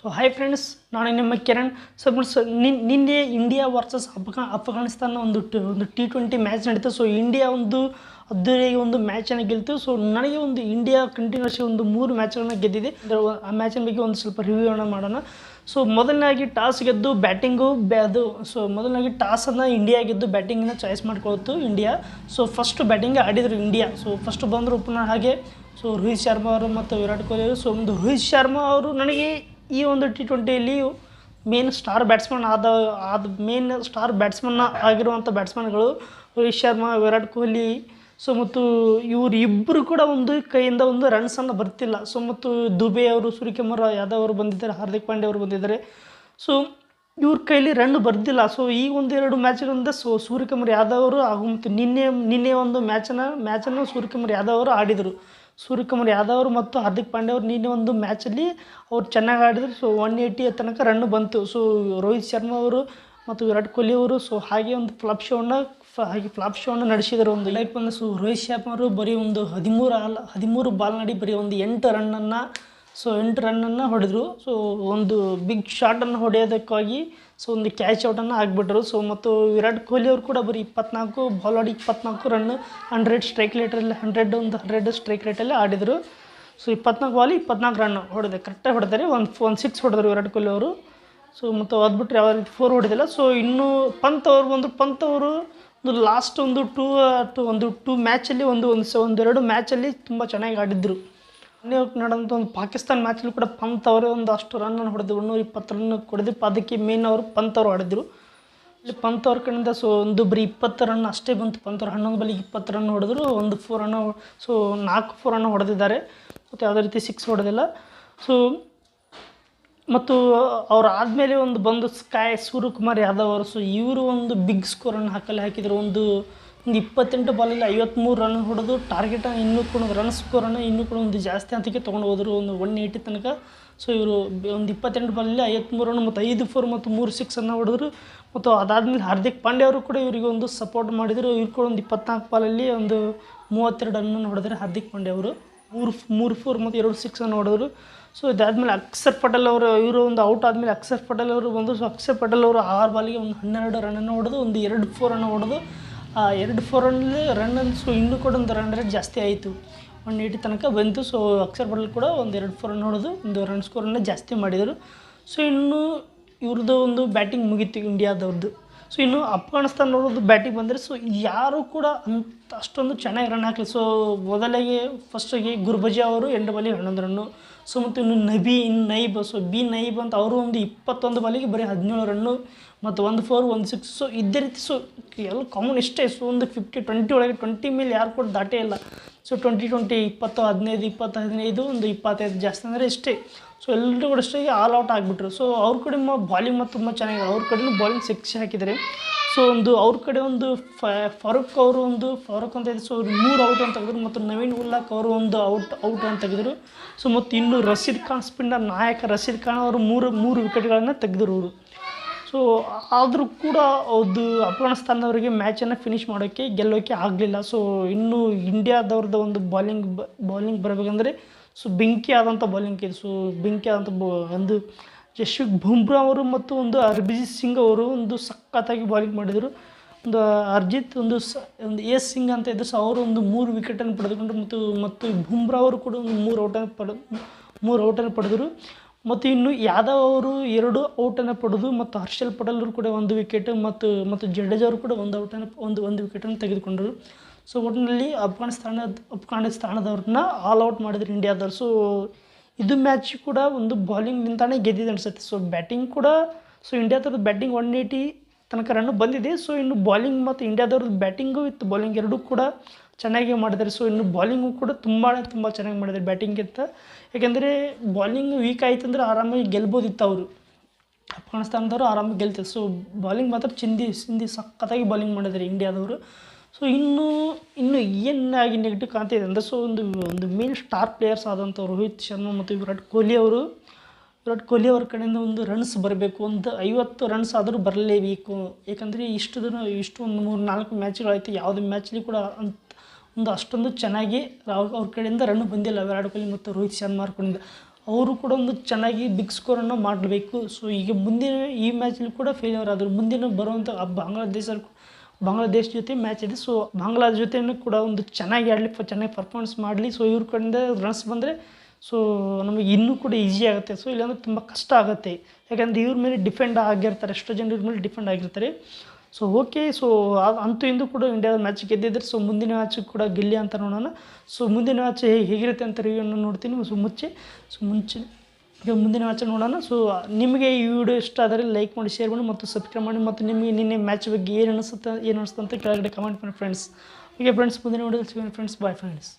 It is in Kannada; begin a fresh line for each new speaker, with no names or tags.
ಸೊ ಹಾಯ್ ಫ್ರೆಂಡ್ಸ್, ನಾನು ನಿಮ್ಮ ಕಿರಣ್. ಸೊ ಫ್ರೆಂಡ್ಸ್, ನಿನ್ನೆ ಇಂಡಿಯಾ ವರ್ಸಸ್ ಅಫ್ಘಾನಿಸ್ತಾನ ಒಂದು T20 ಮ್ಯಾಚ್ ನಡೀತು. ಸೊ ಇಂಡಿಯಾ ಒಂದು ಅದ್ದೂರಿಯಾಗಿ ಒಂದು ಮ್ಯಾಚನ್ನು ಗೆಲ್ತು. ಸೊ ನನಗೆ ಒಂದು ಇಂಡಿಯಾ ಕಂಟಿನ್ಯೂಸ್ ಒಂದು 3 ಮ್ಯಾಚ್ಗಳನ್ನು ಗೆದ್ದಿದೆ. ಆ ಮ್ಯಾಚಿನ ಬಗ್ಗೆ ಒಂದು ಸ್ವಲ್ಪ ರಿವ್ಯೂವನ್ನು ಮಾಡೋಣ. ಸೊ ಮೊದಲನೇದಾಗಿ ಟಾಸ್ ಗೆದ್ದು ಬ್ಯಾಟಿಂಗು ಮೊದಲನೇದಾಗಿ ಟಾಸನ್ನು ಇಂಡಿಯಾ ಗೆದ್ದು ಬ್ಯಾಟಿಂಗನ್ನು ಚಾಯ್ಸ್ ಮಾಡ್ಕೊಳ್ತು ಇಂಡಿಯಾ. ಸೊ ಫಸ್ಟ್ ಬ್ಯಾಟಿಂಗ್ ಆಡಿದರು ಇಂಡಿಯಾ. ಸೊ ಫಸ್ಟ್ ಬಂದರು ಓಪನರ್ ಹಾಗೆ ಸೊ ರೋಹಿತ್ ಶರ್ಮಾ ಅವರು ಮತ್ತು ವಿರಾಟ್ ಕೊಹ್ಲಿ ಅವರು. ಸೊ ಒಂದು ರೋಹಿತ್ ಶರ್ಮಾ ಅವರು ನನಗೆ ಈ ಒಂದು T20ಯಲ್ಲಿ ಮೇನ್ ಸ್ಟಾರ್ ಬ್ಯಾಟ್ಸ್ಮನ್ ಆಗಿರುವಂಥ ಬ್ಯಾಟ್ಸ್ಮನ್ಗಳು ರೋಹಿತ್ ಶರ್ಮಾ, ವಿರಾಟ್ ಕೊಹ್ಲಿ. ಸೊ ಮತ್ತು ಇವರು ಇಬ್ಬರು ಕೂಡ ಒಂದು ಕೈಯಿಂದ ಒಂದು ರನ್ಸನ್ನು ಬರ್ತಿಲ್ಲ. ಸೊ ಮತ್ತು ದುಬೆ ಅವರು, ಸೂರ್ಯಕುಮಾರ್ ಯಾದವ್ ಅವರು ಬಂದಿದ್ದಾರೆ, ಹಾರ್ದಿಕ್ ಪಾಂಡ್ಯ ಅವರು ಬಂದಿದ್ದಾರೆ. ಸೊ ಇವ್ರ ಕೈಲಿ ರನ್ ಬರ್ದಿಲ್ಲ. ಸೊ ಈ ಒಂದೆರಡು ಮ್ಯಾಚ್ಗಳಿಂದ ಸೂರ್ಯಕುಮಾರ್ ಯಾದವ್ ಅವರು ಹಾಗೂ ಮತ್ತು ನಿನ್ನೆ ಒಂದು ಮ್ಯಾಚನ್ನು ಸೂರ್ಯಕುಮಾರ್ ಯಾದವ್ ಅವರು ಆಡಿದರು. ಸೂರ್ಯಕುಮಾರ್ ಯಾದವ್ ಅವರು ಮತ್ತು ಹಾರ್ದಿಕ್ ಪಾಂಡ್ಯ ಅವರು ನಿನ್ನೆ ಒಂದು ಮ್ಯಾಚಲ್ಲಿ ಅವ್ರು ಚೆನ್ನಾಗಿ ಆಡಿದರು. ಸೊ 180 ತನಕ ರನ್ ಬಂತು. ಸೊ ರೋಹಿತ್ ಶರ್ಮಾ ಅವರು ಮತ್ತು ವಿರಾಟ್ ಕೊಹ್ಲಿ ಅವರು ಹಾಗೆ ಒಂದು ಫ್ಲಾಪ್ ಶೋವನ್ನು ನಡೆಸಿದರು. ಒಂದು ಲೈಕ್ ಬಂದು ರೋಹಿತ್ ಶರ್ಮಾ ಅವರು ಬರೀ ಒಂದು 13 ಬಾಲ್ ನಡಿ ಬರೀ ಒಂದು 8 ರನ್ನನ್ನು ಹೊಡೆದರು. ಸೊ ಒಂದು ಬಿಗ್ ಶಾಟನ್ನು ಹೊಡೆಯೋದಕ್ಕಾಗಿ ಒಂದು ಕ್ಯಾಚ್ ಔಟನ್ನು ಆಗಿಬಿಟ್ರು. ಸೊ ಮತ್ತು ವಿರಾಟ್ ಕೊಹ್ಲಿ ಅವರು ಕೂಡ ಬರೀ 24 ಬಾಲ್ ಆಡಿ 24 ರನ್ 100 ಸ್ಟ್ರೈಕ್ ರೇಟಲ್ಲಿ ಆಡಿದರು. ಸೊ 24 ಬಾಲ್ 24 ರನ್ ಕರೆಕ್ಟಾಗಿ ಹೊಡೆದಾರೆ. ಒಂದು 6 ಹೊಡೆದರು ವಿರಾಟ್ ಕೊಹ್ಲಿ ಅವರು. ಸೊ ಮತ್ತು ಅದು ಬಿಟ್ಟರೆ ಯಾವ ರೀತಿ 4 ಹೊಡೆದಿಲ್ಲ. ಸೊ ಇನ್ನು ಪಂತ್ ಅವರು ಒಂದು ಲಾಸ್ಟ್ ಒಂದು ಟೂ ಮ್ಯಾಚಲ್ಲಿ ಒಂದೆರಡು ಮ್ಯಾಚಲ್ಲಿ ತುಂಬ ಚೆನ್ನಾಗಿ ಆಡಿದ್ರು. ನಡೆದಂಥ ಒಂದು ಪಾಕಿಸ್ತಾನ ಮ್ಯಾಚಲ್ಲಿ ಕೂಡ ಪಂತ್ ಅವರೇ ಒಂದು ಅಷ್ಟು ರನ್ನನ್ನು ಹೊಡೆದು 120 ರನ್ ಕೊಡದೆ. ಅದಕ್ಕೆ ಮೇನ್ ಅವರು ಪಂತ್ ಅವರು ಆಡಿದರು. ಇಲ್ಲಿ ಪಂತ್ ಅವ್ರ ಕಡೆಯಿಂದ ಒಂದು ಬರೀ 20 ರನ್ ಅಷ್ಟೇ ಬಂತು. ಪಂತ್ ಅವರು 11 ಬಾಲಿಗೆ 20 ರನ್ ಹೊಡೆದ್ರು. ಒಂದು 4 ರನ್ 4 ರನ್ ಹೊಡೆದಿದ್ದಾರೆ. ಮತ್ತು ಯಾವುದೇ ರೀತಿ 6 ಹೊಡೆದಿಲ್ಲ. ಸೊ ಮತ್ತು ಅವ್ರು ಆದಮೇಲೆ ಒಂದು ಬಂದು ಸೂರ್ಯಕುಮಾರ್ ಯಾದವ್ ಅವರು. ಸೊ ಇವರು ಒಂದು ಬಿಗ್ ಸ್ಕೋರನ್ನು ಹಾಕಿದರು. ಒಂದು 28 ಬಾಲಲ್ಲಿ 53 ರನ್ ಹೊಡೆದು ಟಾರ್ಗೆಟನ್ನು ಇನ್ನೂ ಕೂಡ ರನ್ ಸ್ಕೋರನ್ನು ಇನ್ನೂ ಕೂಡ ಒಂದು ಜಾಸ್ತಿ ಹಂತಕ್ಕೆ ತೊಗೊಂಡು ಹೋದರು, ಒಂದು 180 ತನಕ. ಸೊ ಇವರು ಒಂದು 28 ಬಾಲಲ್ಲಿ 53 ರನ್ ಮತ್ತು 5 4 ಮತ್ತು 3 6 ಹೊಡೆದ್ರು. ಮತ್ತು ಅದಾದಮೇಲೆ ಹಾರ್ದಿಕ್ ಪಾಂಡ್ಯ ಅವರು ಕೂಡ ಇವರಿಗೆ ಒಂದು ಸಪೋರ್ಟ್ ಮಾಡಿದರು. ಇವ್ರು ಕೂಡ ಒಂದು 24 ಬಾಲಲ್ಲಿ ಒಂದು 32 ರನ್ನನ್ನು ಹೊಡೆದರೆ ಹಾರ್ದಿಕ್ ಪಾಂಡ್ಯ ಅವರು 3 4 ಮತ್ತು 2 6 ಹೊಡೆದರು. ಸೊ ಇದಾದಮೇಲೆ ಅಕ್ಷರ್ ಪಟೇಲ್ ಅವರು ಇವರು ಒಂದು ಔಟ್ ಆದಮೇಲೆ ಅಕ್ಷರ್ ಪಟೇಲ್ ಅವರು ಬಂದು. ಸೊ ಅಕ್ಷರ್ ಪಟೇಲ್ ಅವರು 6 ಬಾಲಿಗೆ ಒಂದು 12 ರನ್ನನ್ನು ಹೊಡೆದು ಒಂದು 2 4 ರನ್ ಹೊಡೆದು 2 4 ರನ್ನಲ್ಲಿ ಸೊ ಇನ್ನೂ ಕೂಡ ಒಂದು ರನ್ ರೇಟ್ ಜಾಸ್ತಿ ಆಯಿತು, 180 ತನಕ ಬಂತು. ಸೊ ಅಕ್ಷರ್ ಪಟೇಲ್ ಕೂಡ ಒಂದು 2 4 ರನ್ ಹೊಡೆದು ಒಂದು ರನ್ ಸ್ಕೋರನ್ನು ಜಾಸ್ತಿ ಮಾಡಿದರು. ಸೊ ಇನ್ನು ಇವ್ರದ್ದು ಒಂದು ಬ್ಯಾಟಿಂಗ್ ಮುಗೀತು ಇಂಡಿಯಾದವ್ರದ್ದು. ಸೊ ಇನ್ನು ಅಫ್ಘಾನಿಸ್ತಾನವ್ರದ್ದು ಬ್ಯಾಟಿಂಗ್ ಬಂದರೆ ಸೊ ಯಾರೂ ಕೂಡ ಅಷ್ಟೊಂದು ಚೆನ್ನಾಗಿ ರನ್ ಹಾಕಲಿ. ಸೊ ಫಸ್ಟಿಗೆ ಗುರ್ಬಜಿ ಅವರು 8 ಬಾಲಿಗೆ 11 ರನ್ನು. ಸೊ ಮತ್ತು ಇನ್ನು ನೈಬ್ ಅಂತ ಅವರು ಒಂದು 21 ಬಾಲಿಗೆ ಬರೀ 17 ರನ್ನು ಮತ್ತು 1 4 1 6. ಸೊ ಇದೇ ರೀತಿ ಸೊ ಎಲ್ಲ ಕಾಮನ್ ಇಷ್ಟೇ. ಸೊ ಒಂದು 50-20 ಒಳಗೆ 20 ಮೇಲೆ ಯಾರು ಕೂಡ ದಾಟೇ ಇಲ್ಲ. ಸೊ 20 20 20 15 20 15 ಒಂದು 25 ಜಾಸ್ತಿ ಅಂದರೆ ಇಷ್ಟೇ. ಸೊ ಎಲ್ಲರೂ ಕೂಡ ಅಷ್ಟೇ ಆಲ್ ಔಟ್ ಆಗಿಬಿಟ್ರು. ಸೊ ಅವ್ರ ಕಡೆ ಬಾಲಿಂಗ್ ಮತ್ತು ತುಂಬ ಚೆನ್ನಾಗಿದೆ. ಅವ್ರ ಕಡೆಯೂ ಬಾಲಿಂಗ್ ಸಿಕ್ಸ್ ಹಾಕಿದ್ದಾರೆ. ಸೊ ಅವ್ರ ಕಡೆ ಒಂದು ಫಾರೂಕ್ ಅಂತ ಇದೆ. ಸೊ 3 ಔಟ್ ಅಂತ ತೆಗೆದ್ರು. ಮತ್ತು ನವೀನ್ ಉಲ್ಲಾಕ್ ಅವರು ಒಂದು ಔಟ್ ಅಂತ ತೆಗೆದರು. ಸೊ ಮತ್ತು ಇನ್ನು ರಶೀದ್ ಖಾನ್ ಸ್ಪಿನ್ನರ್ ನಾಯಕ ರಶೀದ್ ಖಾನ್ ಅವರು 3 ವಿಕೆಟ್ಗಳನ್ನು ತೆಗೆದರು ಅವರು. ಸೊ ಆದರೂ ಕೂಡ ಅದು ಅಫ್ಘಾನಿಸ್ತಾನದವರಿಗೆ ಮ್ಯಾಚನ್ನು ಫಿನಿಷ್ ಗೆಲ್ಲೋಕ್ಕೆ ಆಗಲಿಲ್ಲ. ಸೊ ಇನ್ನು ಇಂಡಿಯಾದವ್ರದ್ದು ಒಂದು ಬಾಲಿಂಗ್ ಬರಬೇಕಂದ್ರೆ ಸೊ ಬೆಂಕಿ ಆದಂಥ ಬಾಲಿಂಗ್ ಇದೆ. ಸೊ ಬೆಂಕಿ ಆದಂಥ ಒಂದು ಜಸ್ಪ್ರೀತ್ ಬುಮ್ರಾ ಅವರು ಮತ್ತು ಒಂದು ಹರ್ಭಜನ್ ಸಿಂಗ್ ಅವರು ಒಂದು ಸಖತ್ತಾಗಿ ಬಾಲಿಂಗ್ ಮಾಡಿದರು. ಒಂದು ಒಂದು ಎಸ್ ಸಿಂಗ್ ಅಂತ ಇದ್ದರು. ಸೊ ಅವರು ಒಂದು 3 ವಿಕೆಟನ್ನು ಪಡೆದುಕೊಂಡರು. ಮತ್ತು ಬುಮ್ರಾ ಅವರು ಕೂಡ ಒಂದು 3 ಔಟನ್ನು ಪಡೆದರು. ಮತ್ತು ಇನ್ನು ಯಾದವ್ ಅವರು 2 ಔಟನ್ನು ಪಡೆದು ಮತ್ತು ಹರ್ಷಲ್ ಪಟೇಲ್ ಅವರು ಕೂಡ 1 ವಿಕೆಟ್ ಮತ್ತು ಜಡೇಜಾ ಅವರು ಕೂಡ ಒಂದು ವಿಕೆಟನ್ನು ತೆಗೆದುಕೊಂಡರು. ಸೊ ಒಟ್ಟಿನಲ್ಲಿ ಅಫ್ಘಾನಿಸ್ತಾನದವ್ರನ್ನ ಆಲ್ ಔಟ್ ಮಾಡಿದ್ರು ಇಂಡಿಯಾದವ್ರು. ಸೊ ಇದು ಮ್ಯಾಚ್ ಕೂಡ ಒಂದು ಬಾಲಿಂಗ್ನಿಂದಾನೇ ಗೆದ್ದಿದೆ ಅನಿಸುತ್ತೆ. ಸೊ ಬ್ಯಾಟಿಂಗ್ ಕೂಡ ಇಂಡಿಯಾದವ್ರದ್ದು ಬ್ಯಾಟಿಂಗ್ 180 ತನಕ ರನ್ ಬಂದಿದೆ. ಸೊ ಇನ್ನು ಬಾಲಿಂಗ್ ಮತ್ತು ಇಂಡಿಯಾದವ್ರದ್ದು ಬ್ಯಾಟಿಂಗು ವಿತ್ ಬಾಲಿಂಗ್ ಎರಡೂ ಕೂಡ ಚೆನ್ನಾಗಿ ಮಾಡಿದ್ದಾರೆ. ಸೊ ಇನ್ನು ಬಾಲಿಂಗು ಕೂಡ ತುಂಬ ಚೆನ್ನಾಗಿ ಮಾಡಿದ್ದಾರೆ ಬ್ಯಾಟಿಂಗಿಂತ. ಯಾಕೆಂದರೆ ಬಾಲಿಂಗ್ ವೀಕ್ ಆಯಿತು ಅಂದರೆ ಆರಾಮಾಗಿ ಗೆಲ್ಬೋದಿತ್ತು ಅವರು. ಅಫ್ಘಾನಿಸ್ತಾನದವರು ಆರಾಮಾಗಿ ಗೆಲ್ತಾರೆ. ಸೊ ಬಾಲಿಂಗ್ ಮಾತ್ರ ಚಿಂದಿ ಸಖತ್ತಾಗಿ ಬಾಲಿಂಗ್ ಮಾಡಿದ್ದಾರೆ ಇಂಡಿಯಾದವರು. ಸೊ ಇನ್ನು ಏನಾಗಿ ನೆಗೆಟಿವ್ ಕಾಣ್ತಿದೆ ಅಂದರೆ ಸೊ ಒಂದು ಮೇನ್ ಸ್ಟಾರ್ ಪ್ಲೇಯರ್ಸ್ ಆದಂಥ ರೋಹಿತ್ ಶರ್ಮಾ ಮತ್ತು ವಿರಾಟ್ ಕೊಹ್ಲಿ ಅವ್ರ ಕಡೆಯಿಂದ ಒಂದು ರನ್ಸ್ ಬರಬೇಕು. ಒಂದು 50 ರನ್ಸ್ ಆದರೂ ಬರಲೇಬೇಕು. ಯಾಕಂದರೆ ಇಷ್ಟು ಒಂದು 3-4 ಮ್ಯಾಚ್ಗಳಾಯಿತು, ಯಾವುದೇ ಮ್ಯಾಚಲ್ಲಿ ಕೂಡ ಒಂದು ಅಷ್ಟೊಂದು ಚೆನ್ನಾಗಿ ಅವ್ರ ಕಡೆಯಿಂದ ರನ್ ಬಂದಿಲ್ಲ ವಿರಾಟ್ ಕೊಹ್ಲಿ ಮತ್ತು ರೋಹಿತ್ ಶರ್ಮಾ ಅವ್ರ ಕಡೆಯಿಂದ. ಅವರು ಕೂಡ ಒಂದು ಚೆನ್ನಾಗಿ ಬಿಗ್ ಸ್ಕೋರನ್ನು ಮಾಡಬೇಕು. ಸೊ ಈಗ ಮುಂದಿನ ಈ ಮ್ಯಾಚಲ್ಲಿ ಕೂಡ ಫೇಲ್ಯೂರ್ ಆದರು. ಮುಂದಿನ ಬರುವಂಥ ಬಾಂಗ್ಲಾದೇಶ ಜೊತೆ ಮ್ಯಾಚ್ ಇದೆ. ಸೊ ಬಾಂಗ್ಲಾದೇಶ ಜೊತೆಯೂ ಕೂಡ ಒಂದು ಚೆನ್ನಾಗಿ ಆಡಲಿ, ಚೆನ್ನಾಗಿ ಪರ್ಫಾರ್ಮೆನ್ಸ್ ಮಾಡಲಿ. ಸೊ ಇವ್ರ ಕಡೆಯಿಂದ ರನ್ಸ್ ಬಂದರೆ ಸೊ ನಮಗೆ ಇನ್ನೂ ಕೂಡ ಈಸಿ ಆಗುತ್ತೆ. ಸೊ ಇಲ್ಲಾಂದರೆ ತುಂಬ ಕಷ್ಟ ಆಗುತ್ತೆ, ಯಾಕಂದರೆ ಇವ್ರ ಮೇಲೆ ಡಿಪೆಂಡ್ ಆಗಿರ್ತಾರೆ, ಎಷ್ಟೋ ಜನ ಇವ್ರ ಮೇಲೆ ಡಿಪೆಂಡ್ ಆಗಿರ್ತಾರೆ. ಸೊ ಓಕೆ, ಸೊ ಅಂತೂ ಇಂದು ಕೂಡ ಇಂಡಿಯಾದ ಮ್ಯಾಚ್ ಗೆದ್ದಿದ್ದಾರೆ. ಸೊ ಮುಂದಿನ ಮ್ಯಾಚ್ ಕೂಡ ಗೆಲ್ಲಿ ಅಂತ ನೋಡೋಣ. ಸೊ ಮುಂದಿನ ಮ್ಯಾಚ್ ಹೇಗಿರುತ್ತೆ ಅಂತ ರಿವ್ಯೂವನ್ನು ನೋಡ್ತೀನಿ. ಮುಂಚೆ ಈಗ ಮುಂದಿನ ಮ್ಯಾಚ್ ನೋಡೋಣ. ಸೊ ನಿಮಗೆ ಈ ವಿಡಿಯೋ ಇಷ್ಟ ಆದರೆ ಲೈಕ್ ಮಾಡಿ, ಶೇರ್ ಮಾಡಿ ಮತ್ತು ಸಬ್ಸ್ಕ್ರೈಬ್ ಮಾಡಿ. ಮತ್ತು ನಿಮಗೆ ನಿನ್ನೆ ಮ್ಯಾಚ್ ಬಗ್ಗೆ ಏನು ಅನಿಸುತ್ತೆ ಅಂತ ಕೆಳಗಡೆ ಕಮೆಂಟ್ ಮಾಡಿ ಫ್ರೆಂಡ್ಸ್. ಓಕೆ ಫ್ರೆಂಡ್ಸ್, ಮುಂದಿನ ವಿಡಿಯೋದಲ್ಲಿ ಸಿಗೋಣ ಫ್ರೆಂಡ್ಸ್. Bye friends.